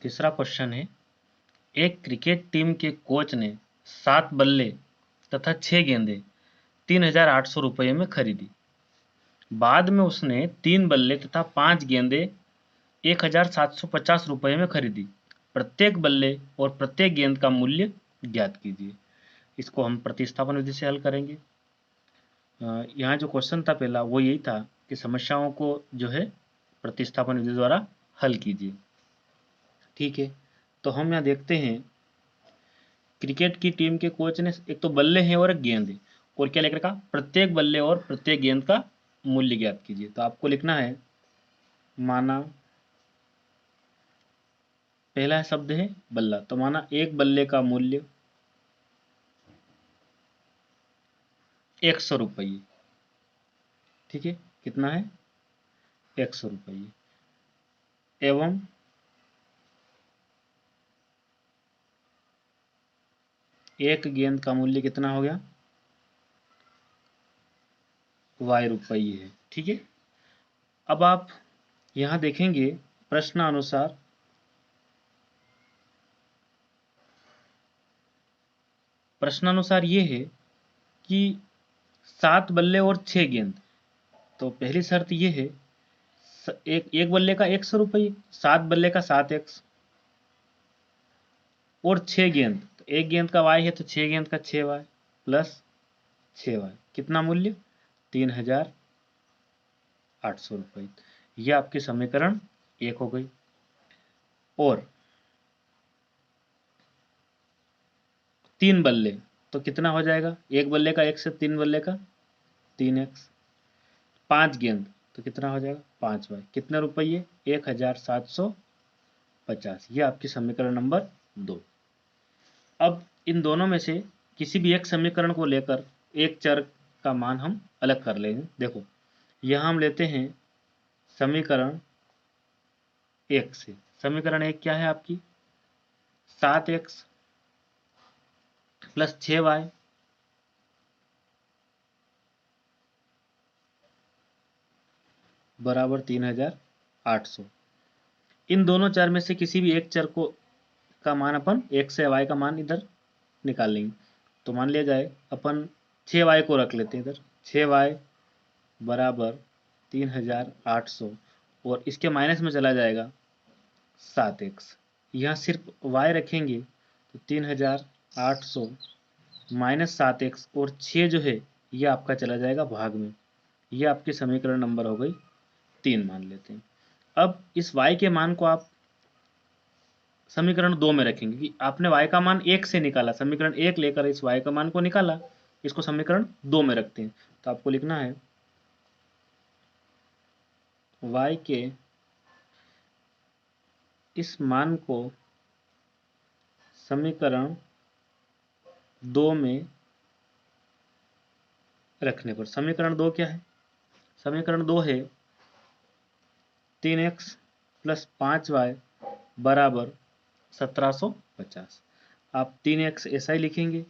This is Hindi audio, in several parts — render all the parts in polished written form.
तीसरा क्वेश्चन है, एक क्रिकेट टीम के कोच ने 7 बल्ले तथा 6 गेंदें 3,800 रुपये में खरीदी। बाद में उसने 3 बल्ले तथा 5 गेंदें 1,750 रुपये में खरीदी। प्रत्येक बल्ले और प्रत्येक गेंद का मूल्य ज्ञात कीजिए। इसको हम प्रतिस्थापन विधि से हल करेंगे। यहाँ जो क्वेश्चन था पहला वो यही था कि समस्याओं को जो है प्रतिस्थापन विधि द्वारा हल कीजिए। ठीक है, तो हम यहाँ देखते हैं क्रिकेट की टीम के कोच ने एक तो बल्ले हैं और एक गेंद है, और क्या लिख रखा, प्रत्येक बल्ले और प्रत्येक गेंद का मूल्य ज्ञात कीजिए। तो आपको लिखना है, माना पहला शब्द है बल्ला, तो माना एक बल्ले का मूल्य 100 रुपये। ठीक है, कितना है, 100 रुपये। एवं एक गेंद का मूल्य कितना हो गया, Y रुपये है। ठीक है, अब आप यहां देखेंगे प्रश्नानुसार ये है कि 7 बल्ले और 6 गेंद। तो पहली शर्त ये है, एक बल्ले का 100 रुपये, 7 बल्ले का 7x, और 6 गेंद, तो एक गेंद का y है तो 6 गेंद का 6y प्लस 6y, कितना मूल्य, 3,800 रुपये। यह आपकी समीकरण 1 हो गई। और 3 बल्ले, तो कितना हो जाएगा, एक बल्ले का 1 से 3 बल्ले का 3x, 5 गेंद तो कितना हो जाएगा 5y, कितने रुपये, 1,750। ये आपकी समीकरण नंबर 2। अब इन दोनों में से किसी भी एक समीकरण को लेकर एक चर का मान हम अलग कर लेंगे। देखो यहां हम लेते हैं समीकरण 1 से। समीकरण 1 क्या है आपकी, 7x प्लस 6y बराबर 3,800। इन दोनों चर में से किसी भी एक चर को का मान अपन x से y का मान इधर निकाल लेंगे। तो मान लिया जाए अपन 6y को रख लेते हैं इधर, 6y बराबर 3,800, और इसके माइनस में चला जाएगा 7x। यहाँ सिर्फ y रखेंगे तो 3,800 माइनस 7x, और 6 जो है ये आपका चला जाएगा भाग में। ये आपकी समीकरण नंबर हो गई 3 मान लेते हैं। अब इस y के मान को आप समीकरण 2 में रखेंगे कि आपने y का मान 1 से निकाला, समीकरण 1 लेकर इस y का मान को निकाला, इसको समीकरण 2 में रखते हैं। तो आपको लिखना है y के इस मान को समीकरण 2 में रखने पर, समीकरण 2 क्या है, समीकरण 2 है 3x प्लस 5y बराबर 1,750। आप 3x ऐसा ही लिखेंगे,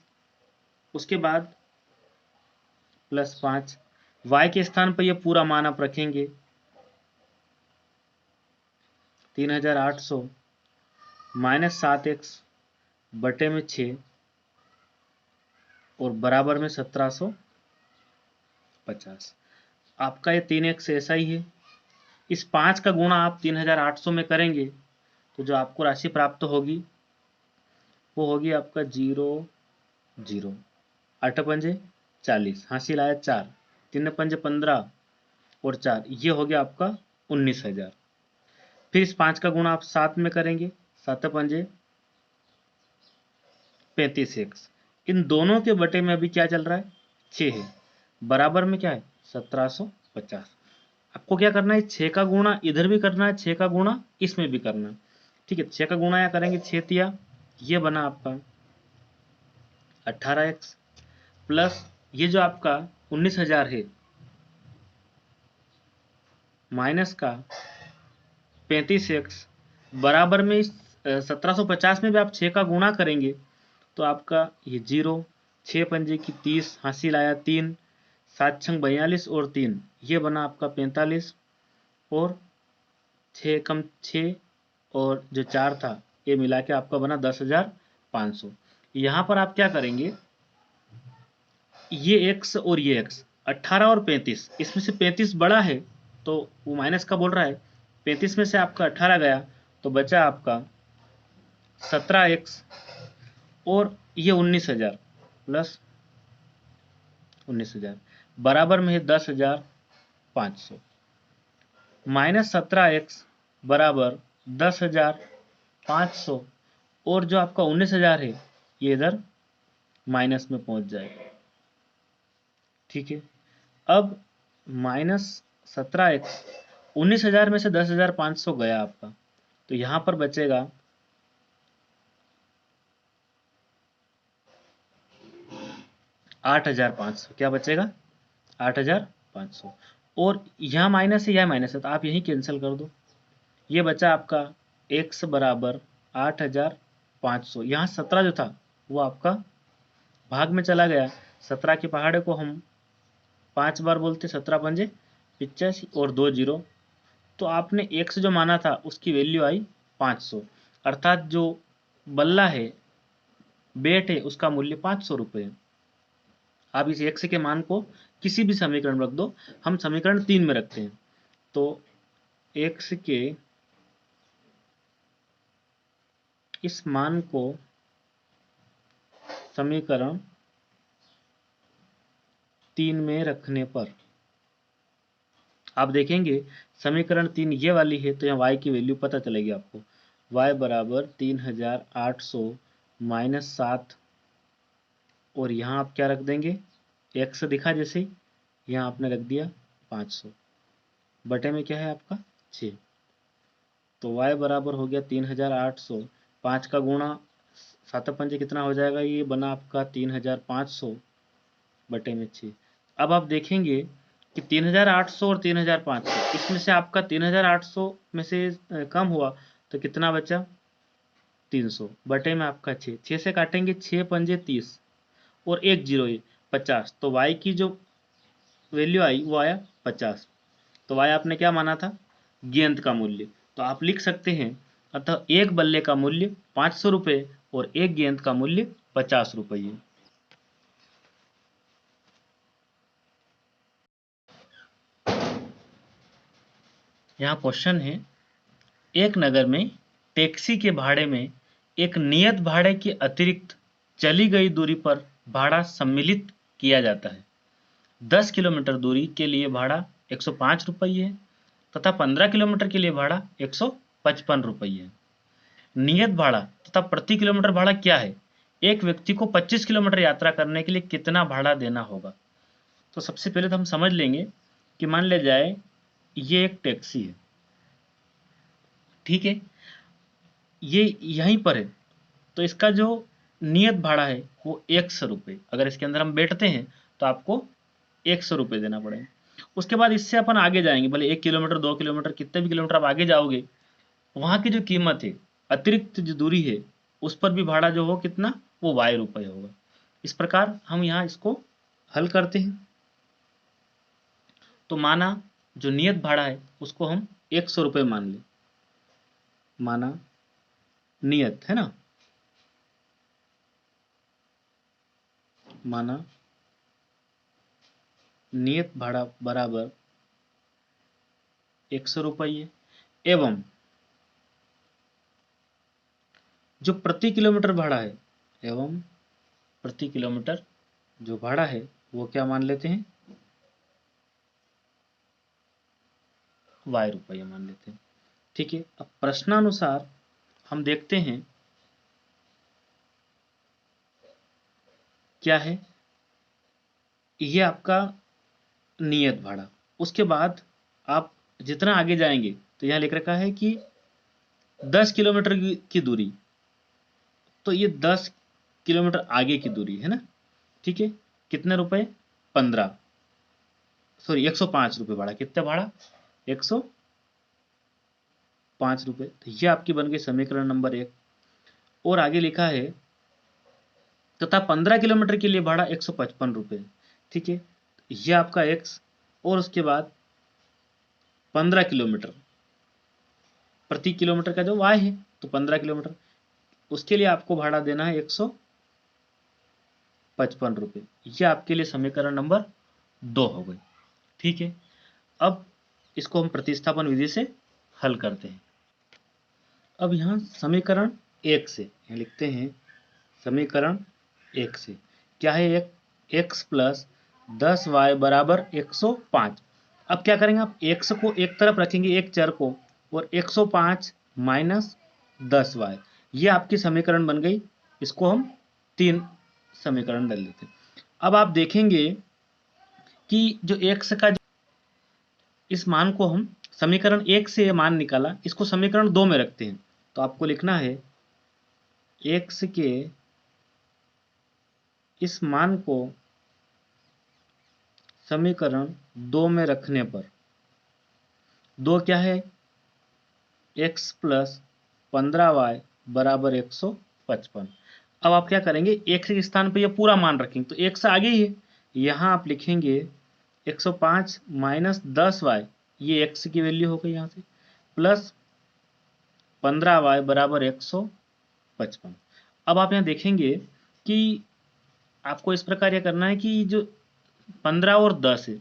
उसके बाद प्लस 5, y के स्थान पर यह पूरा मान आप रखेंगे 3,800 माइनस 7x बटे में 6 और बराबर में 1,750। आपका ये 3x ऐसा ही है। इस 5 का गुणा आप 3,800 में करेंगे तो जो आपको राशि प्राप्त होगी वो होगी आपका 0 0, 8 पंजे 40, हासिल आया 4, 3 पंजे 15 और 4, ये हो गया आपका 19,000। फिर इस 5 का गुणा आप 7 में करेंगे, 7 पंजे 35x, इन दोनों के बटे में अभी क्या चल रहा है 6 है, बराबर में क्या है 1,750। आपको क्या करना है, 6 का गुणा इधर भी करना है, 6 का गुणा इसमें भी करना है। ठीक है, 6 का गुणा या करेंगे 6 तिया, ये बना आपका 18x प्लस ये जो आपका 19,000 है माइनस का 35x बराबर में इस 1,750 में भी आप 6 का गुणा करेंगे तो आपका ये 0, 6 पंजे की 30, हासिल आया 3, 7 छंग 42 और 3, ये बना आपका 45, और 6 कम 6 और जो 4 था ये मिला के आपका बना 10,500। यहाँ पर आप क्या करेंगे, ये x और ये x 18 और 35, इसमें से 35 बड़ा है तो वो माइनस का बोल रहा है, 35 में से आपका 18 गया तो बचा आपका 17x और ये 19,000 प्लस 19,000 बराबर में है 10,500 माइनस 17x बराबर 10,500 और जो आपका 19,000 है ये इधर माइनस में पहुंच जाएगा। ठीक है, अब माइनस 17x 19,000 में से 10,500 गया आपका, तो यहां पर बचेगा 8,500। क्या बचेगा? 8,500। और यहाँ माइनस है, यह माइनस है, तो आप यही कैंसिल कर दो। ये बचा आपका x बराबर 8,500। यहाँ 17 जो था वो आपका भाग में चला गया। 17 के पहाड़े को हम 5 बार बोलते, 17 पंजे 85 और 2 जीरो, तो आपने x जो माना था उसकी वैल्यू आई 500, अर्थात जो बल्ला है, बेट है, उसका मूल्य 500 रुपये। आप इस x के मान को किसी भी समीकरण में रख दो, हम समीकरण 3 में रखते हैं, तो x के इस मान को समीकरण 3 में रखने पर आप देखेंगे समीकरण 3 ये वाली है, तो यहाँ y की वैल्यू पता चलेगी आपको। y बराबर 3,800 माइनस 7 और यहाँ आप क्या रख देंगे, x दिखा जैसे ही, यहाँ आपने रख दिया 500 बटे में क्या है आपका 6, तो y बराबर हो गया 3,800, 5 का गुणा 7 पंजे कितना हो जाएगा, ये बना आपका 3,500 बटे में 6। अब आप देखेंगे कि 3,800 और 3,500, इसमें से आपका 3,800 में से कम हुआ तो कितना बचा, 300 बटे में आपका 6, 6 से काटेंगे 6 पंजे 30 और 1 जीरो 50, तो y की जो वैल्यू आई वो आया 50। तो y आपने क्या माना था, गेंद का मूल्य, तो आप लिख सकते हैं अतः एक बल्ले का मूल्य 500 रुपये और एक गेंद का मूल्य 50 रुपये। यहाँ क्वेश्चन है, एक नगर में टैक्सी के भाड़े में एक नियत भाड़े के अतिरिक्त चली गई दूरी पर भाड़ा सम्मिलित किया जाता है। 10 किलोमीटर दूरी के लिए भाड़ा 105 रुपये है तथा 15 किलोमीटर के लिए भाड़ा 155 रुपये है। नियत भाड़ा तथा प्रति किलोमीटर भाड़ा क्या है? एक व्यक्ति को 25 किलोमीटर यात्रा करने के लिए कितना भाड़ा देना होगा? तो सबसे पहले तो हम समझ लेंगे कि मान ले जाए ये एक टैक्सी है, ठीक है, ये यहीं पर है, तो इसका जो नियत भाड़ा है वो 100 रुपये। अगर इसके अंदर हम बैठते हैं तो आपको 100 रुपये देना पड़ेगा। उसके बाद इससे अपन आगे जाएंगे, भले 1 किलोमीटर 2 किलोमीटर कितने भी किलोमीटर आप आगे जाओगे, वहां की जो कीमत है, अतिरिक्त जो दूरी है, उस पर भी भाड़ा जो हो कितना, वो y रुपये होगा। इस प्रकार हम यहाँ इसको हल करते हैं। तो माना जो नियत भाड़ा है उसको हम 100 रुपये मान ले, माना नियत है ना, माना नियत भाड़ा बराबर 100 रुपये एवं जो प्रति किलोमीटर भाड़ा है, एवं प्रति किलोमीटर जो भाड़ा है वो क्या मान लेते हैं, y रुपये मान लेते हैं। ठीक है, अब प्रश्नानुसार हम देखते हैं क्या है, ये आपका नियत भाड़ा। उसके बाद आप जितना आगे जाएंगे तो यहाँ लिख रखा है कि 10 किलोमीटर की दूरी, तो ये 10 किलोमीटर आगे की दूरी है ना, ठीक है, कितने रुपए, 15, सॉरी 105 रुपये भाड़ा, कितना भाड़ा, 105 रुपये। तो ये आपकी बन गई समीकरण नंबर 1। और आगे लिखा है तथा 15 किलोमीटर के लिए भाड़ा 155 रुपये, ठीक है, ये आपका x, और उसके बाद 15 किलोमीटर प्रति किलोमीटर का जो वाई है तो 15 किलोमीटर, उसके लिए आपको भाड़ा देना है 155 रुपये। ये आपके लिए समीकरण नंबर 2 हो गई। ठीक है, अब इसको हम प्रतिस्थापन विधि से हल करते हैं। अब यहाँ समीकरण 1 से यहाँ लिखते हैं, समीकरण 1 से क्या है, एक x प्लस 10y बराबर 105। अब क्या करेंगे, आप x को एक तरफ रखेंगे एक चर को, और 105 माइनस 10y, ये आपकी समीकरण बन गई। इसको हम 3 समीकरण डाल लेते हैं। अब आप देखेंगे कि जो x का इस मान को हम समीकरण 1 से ये मान निकाला, इसको समीकरण 2 में रखते हैं। तो आपको लिखना है x के इस मान को समीकरण 2 में रखने पर, 2 क्या है, x प्लस 15y बराबर 155। अब आप क्या करेंगे, x के स्थान पर यह पूरा मान रखेंगे, तो x आगे ही है, यहाँ आप लिखेंगे 105 माइनस 10y, ये x की वैल्यू हो गई यहाँ से, प्लस 15y बराबर 155। अब आप यहाँ देखेंगे कि आपको इस प्रकार यह करना है कि जो 15 और 10 है,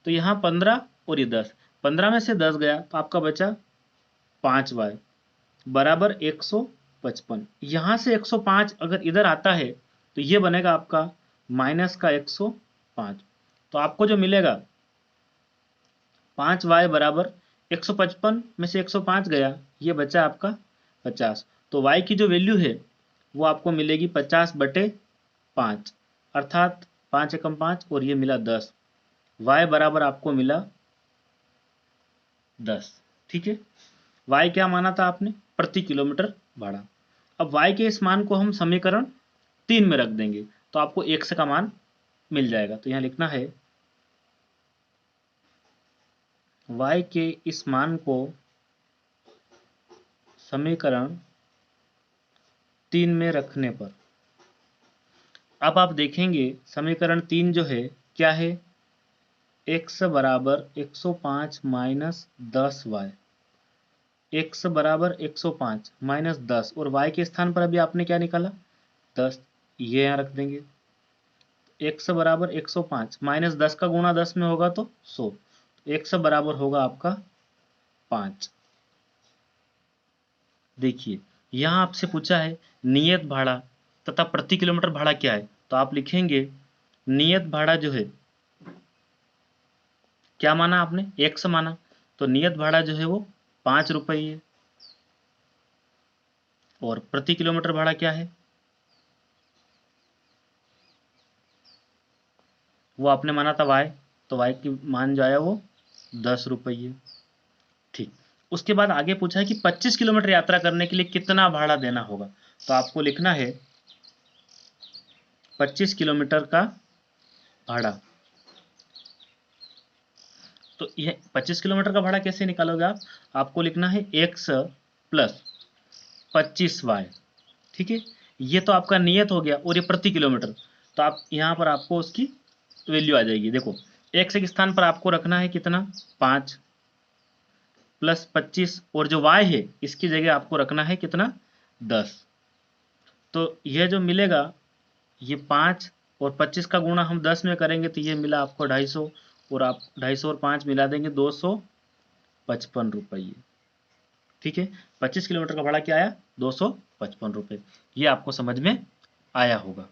तो यहाँ 15 और ये 10, 15 में से 10 गया तो आपका बचा 5y बराबर 155। यहाँ से 105 अगर इधर आता है तो ये बनेगा आपका माइनस का 105। तो आपको जो मिलेगा 5y बराबर 155 में से 105 गया, ये बचा आपका 50। तो y की जो वैल्यू है वो आपको मिलेगी 50/5, अर्थात 5 एकम 5 और ये मिला 10। y बराबर आपको मिला 10। ठीक है, y क्या माना था आपने, प्रति किलोमीटर भाड़ा। अब y के इस मान को हम समीकरण 3 में रख देंगे, तो आपको x का मान मिल जाएगा। तो यहाँ लिखना है y के इस मान को समीकरण 3 में रखने पर, अब आप देखेंगे समीकरण 3 जो है क्या है, x बराबर 105 माइनस 10y, x बराबर 105 माइनस 10, और y के स्थान पर अभी आपने क्या निकाला 10, ये यहाँ रख देंगे। x बराबर 105 माइनस 10 का गुणा 10 में होगा तो 100, x बराबर होगा आपका 5। देखिए यहाँ आपसे पूछा है नियत भाड़ा तथा प्रति किलोमीटर भाड़ा क्या है, तो आप लिखेंगे नियत भाड़ा जो है, क्या माना आपने, x माना, तो नियत भाड़ा जो है वो 5 रुपये है, और प्रति किलोमीटर भाड़ा क्या है, वो आपने माना था y, तो y की मान जो आया वो 10 रुपये है। ठीक, उसके बाद आगे पूछा है कि 25 किलोमीटर यात्रा करने के लिए कितना भाड़ा देना होगा, तो आपको लिखना है 25 किलोमीटर का भाड़ा। तो यह 25 किलोमीटर का भाड़ा कैसे निकालोगे आप, आपको लिखना है x प्लस 25y। ठीक है, ये तो आपका नियत हो गया, और ये प्रति किलोमीटर, तो आप यहाँ पर आपको उसकी वैल्यू आ जाएगी। देखो x के स्थान पर आपको रखना है कितना 5 प्लस 25, और जो y है इसकी जगह आपको रखना है कितना 10। तो यह जो मिलेगा ये 5 और 25 का गुणा हम 10 में करेंगे तो ये मिला आपको 250, और आप 250 और 5 मिला देंगे 255 रुपये। ठीक है, 25 किलोमीटर का भाड़ा क्या आया 255 रुपये। ये आपको समझ में आया होगा।